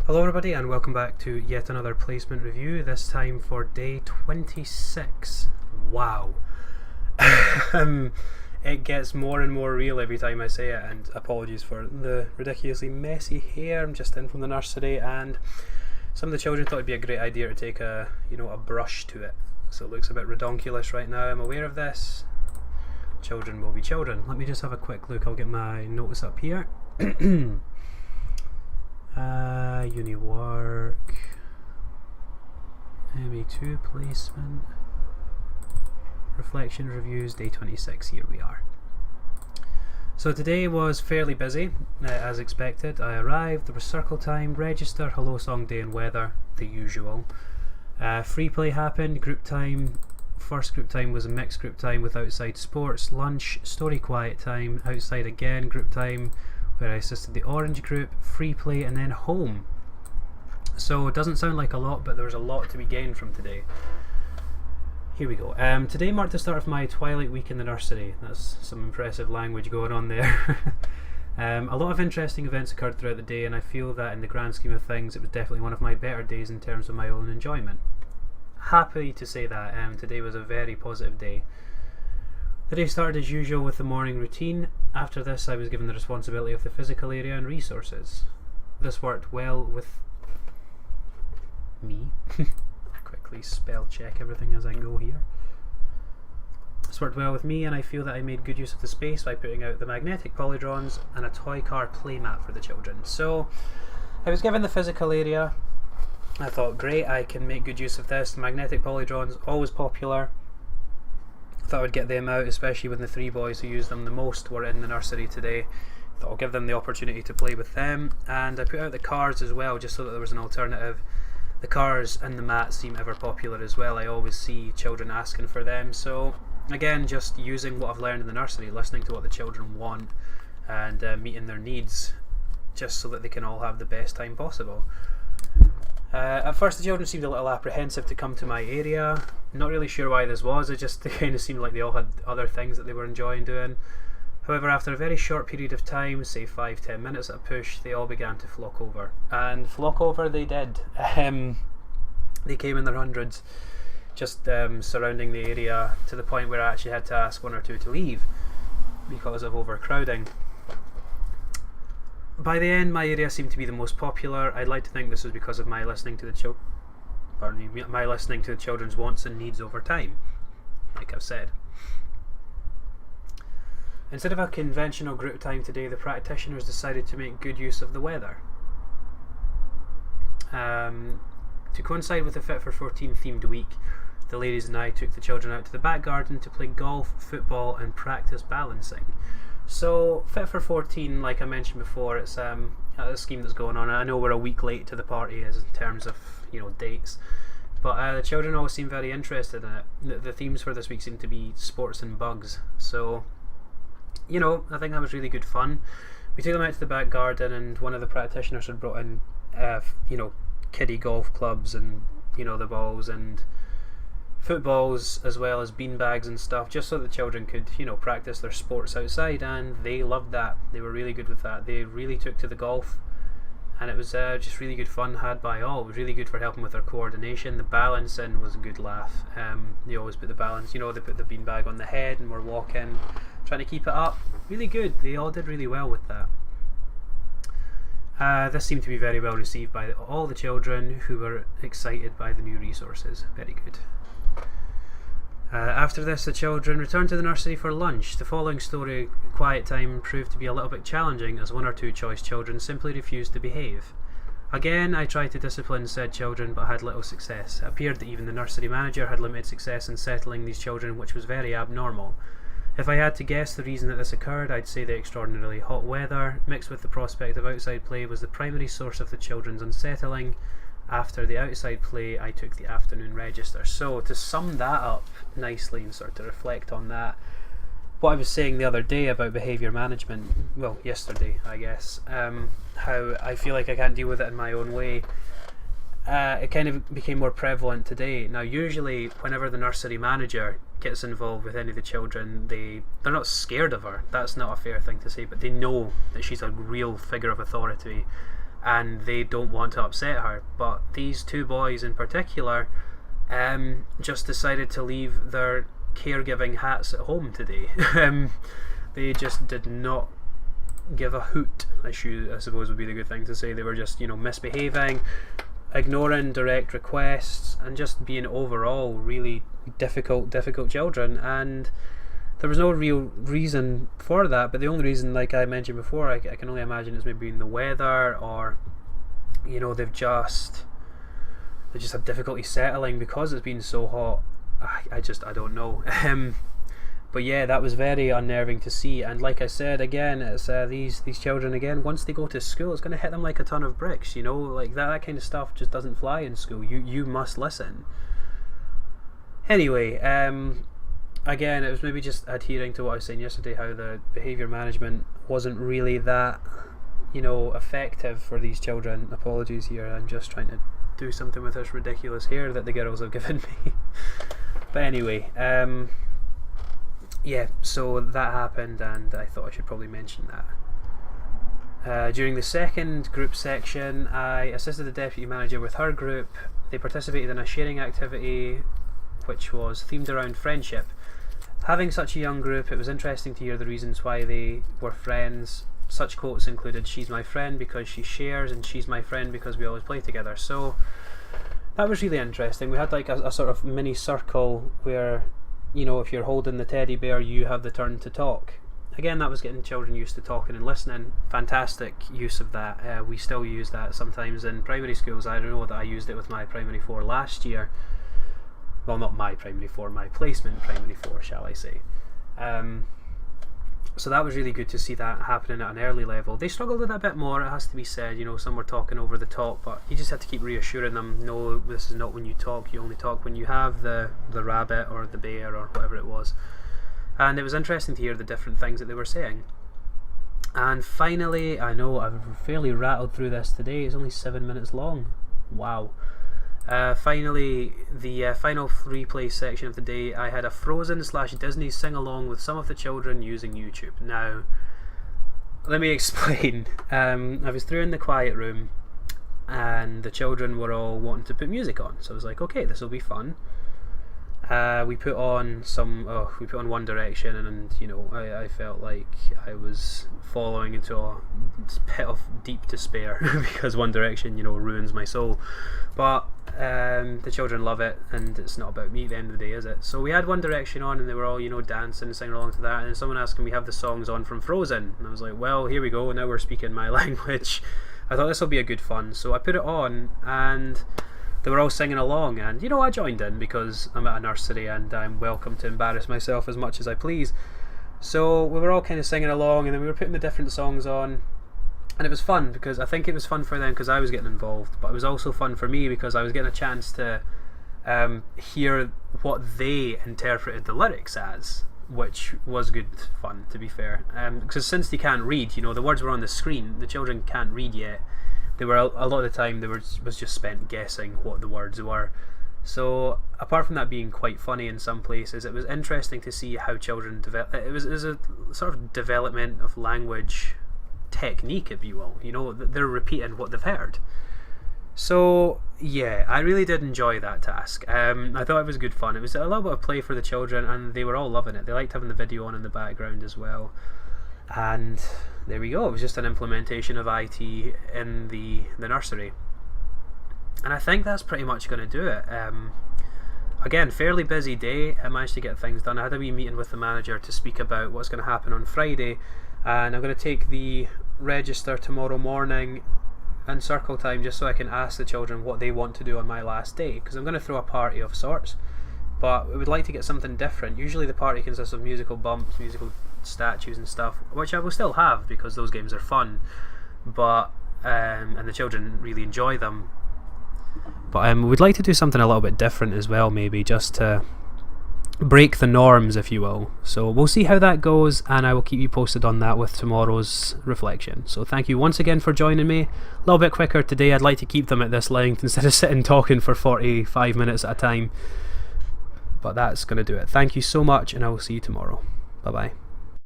Hello everybody and welcome back to yet another placement review, this time for day 26. Wow. It gets more and more real every time I say it, and apologies for the ridiculously messy hair. I'm just in from the nursery and some of the children thought it'd be a great idea to take a brush to it. So it looks a bit redonkulous right now, I'm aware of this. Children will be children. Let me just have a quick look, I'll get my notice up here. Uni work, MA2 placement, reflection reviews, day 26, here we are. So today was fairly busy, as expected. I arrived, there was circle time, register, hello song day and weather, the usual. Free play happened, group time, first group time was a mixed group time with outside sports, lunch, story quiet time, outside again, group time, where I assisted the orange group, free play, and then home. So it doesn't sound like a lot, but there's a lot to be gained from today. Here we go. Today marked the start of my twilight week in the nursery. That's some impressive language going on there. A lot of interesting events occurred throughout the day, and I feel that in the grand scheme of things it was definitely one of my better days in terms of my own enjoyment. Happy to say that today was a very positive day. The day started as usual with the morning routine. After this I was given the responsibility of the physical area and resources. This worked well with me. Quickly spell check everything as I go here. This worked well with me and I feel that I made good use of the space by putting out the magnetic polydrons and a toy car playmat for the children. So I was given the physical area. I thought, great, I can make good use of this. The magnetic polydrons, always popular. I thought I would get them out, especially when the three boys who used them the most were in the nursery today. I thought I'll give them the opportunity to play with them, and I put out the cars as well just so that there was an alternative. The cars and the mats seem ever popular as well. I always see children asking for them, so again, just using what I've learned in the nursery, listening to what the children want and meeting their needs just so that they can all have the best time possible. At first the children seemed a little apprehensive to come to my area. Not really sure why this was, it just kind of seemed like they all had other things that they were enjoying doing. However, after a very short period of time, say 5-10 minutes at a push, they all began to flock over. And flock over they did. They came in their hundreds, just surrounding the area to the point where I actually had to ask one or two to leave because of overcrowding. By the end, my area seemed to be the most popular. I'd like to think this was because of my listening to the children's wants and needs over time, like I've said. Instead of a conventional group time today, the practitioners decided to make good use of the weather. To coincide with the Fit for 14 themed week, the ladies and I took the children out to the back garden to play golf, football and practice balancing. So Fit for 14, like I mentioned before, it's a scheme that's going on. I know we're a week late to the party as in terms of dates, but the children always seem very interested in it. The themes for this week seem to be sports and bugs, so I think that was really good fun. We took them out to the back garden and one of the practitioners had brought in kiddie golf clubs and the balls and footballs as well as beanbags and stuff, just so the children could practice their sports outside, and they loved that. They were really good with that. They really took to the golf and it was just really good fun had by all. It was really good for helping with their coordination. The balancing was a good laugh. They always put the balance, they put the beanbag on the head and were walking, trying to keep it up. Really good. They all did really well with that. This seemed to be very well received by all the children who were excited by the new resources. Very good. After this, the children returned to the nursery for lunch. The following story quiet time proved to be a little bit challenging as one or two choice children simply refused to behave. Again, I tried to discipline said children but had little success. It appeared that even the nursery manager had limited success in settling these children, which was very abnormal. If I had to guess the reason that this occurred, I'd say the extraordinarily hot weather, mixed with the prospect of outside play, was the primary source of the children's unsettling. After the outside play, I took the afternoon register. So to sum that up nicely and sort of reflect on that, what I was saying the other day about behaviour management, well, yesterday I guess, how I feel like I can't deal with it in my own way, it kind of became more prevalent today. Now usually whenever the nursery manager gets involved with any of the children, they're not scared of her, that's not a fair thing to say, but they know that she's a real figure of authority and they don't want to upset her. But these two boys in particular just decided to leave their caregiving hats at home today. They just did not give a hoot, I suppose would be the good thing to say. They were just, misbehaving, ignoring direct requests, and just being overall really difficult children. And there was no real reason for that, but the only reason, like I mentioned before, I can only imagine it's maybe in the weather, or they've just had difficulty settling because it's been so hot. I don't know. But yeah, that was very unnerving to see. And like I said, again, it's these children, again, once they go to school, it's going to hit them like a ton of bricks, like that kind of stuff just doesn't fly in school. You must listen. Anyway, again, it was maybe just adhering to what I was saying yesterday, how the behaviour management wasn't really that, effective for these children. Apologies here, I'm just trying to do something with this ridiculous hair that the girls have given me. But anyway, yeah, so that happened, and I thought I should probably mention that. During the second group section, I assisted the deputy manager with her group. They participated in a sharing activity which was themed around friendship. Having such a young group, it was interesting to hear the reasons why they were friends. Such quotes included, "She's my friend because she shares," and "She's my friend because we always play together." So that was really interesting. We had like a sort of mini circle where, if you're holding the teddy bear, you have the turn to talk. Again, that was getting children used to talking and listening. Fantastic use of that. We still use that sometimes in primary schools. I don't know that I used it with my primary 4 last year. Well, not my primary 4, my placement primary 4, shall I say. So that was really good to see that happening at an early level. They struggled with it a bit more, it has to be said. Some were talking over the top, but you just had to keep reassuring them, no, this is not when you talk. You only talk when you have the rabbit or the bear or whatever it was. And it was interesting to hear the different things that they were saying. And finally, I know I've fairly rattled through this today, it's only 7 minutes long. Wow. Finally, the final replay section of the day, I had a Frozen/Disney sing-along with some of the children using YouTube. Now, let me explain. I was through in the quiet room, and the children were all wanting to put music on, so I was like, okay, this will be fun. We put on One Direction, and I felt like I was falling into a pit of deep despair because One Direction, ruins my soul. But the children love it, and it's not about me at the end of the day, is it? So we had One Direction on, and they were all, dancing and singing along to that. And then someone asked, can we have the songs on from Frozen? And I was like, well, here we go. Now we're speaking my language. I thought this will be a good fun, so I put it on, and they were all singing along, and I joined in because I'm at a nursery and I'm welcome to embarrass myself as much as I please. So we were all kind of singing along, and then we were putting the different songs on, and it was fun because I think it was fun for them because I was getting involved, but it was also fun for me because I was getting a chance to hear what they interpreted the lyrics as, which was good fun, to be fair. Because since they can't read, the words were on the screen, the children can't read yet. They were a lot of the time was just spent guessing what the words were. So apart from that being quite funny in some places, it was interesting to see how children develop. It was a sort of development of language technique, if you will. They're repeating what they've heard. So yeah, I really did enjoy that task. I thought it was good fun. It was a little bit of play for the children, and they were all loving it. They liked having the video on in the background as well. And there we go, it was just an implementation of IT in the nursery. And I think that's pretty much going to do it. Again, fairly busy day. I managed to get things done. I had a wee meeting with the manager to speak about what's going to happen on Friday, and I'm going to take the register tomorrow morning in circle time just so I can ask the children what they want to do on my last day, because I'm going to throw a party of sorts, but we would like to get something different. Usually the party consists of musical bumps, musical statues and stuff, which I will still have because those games are fun, but and the children really enjoy them. But we'd like to do something a little bit different as well, maybe just to break the norms, if you will. So we'll see how that goes, and I will keep you posted on that with tomorrow's reflection. So thank you once again for joining me. A little bit quicker today. I'd like to keep them at this length instead of sitting talking for 45 minutes at a time. But that's going to do it. Thank you so much, and I will see you tomorrow. Bye bye.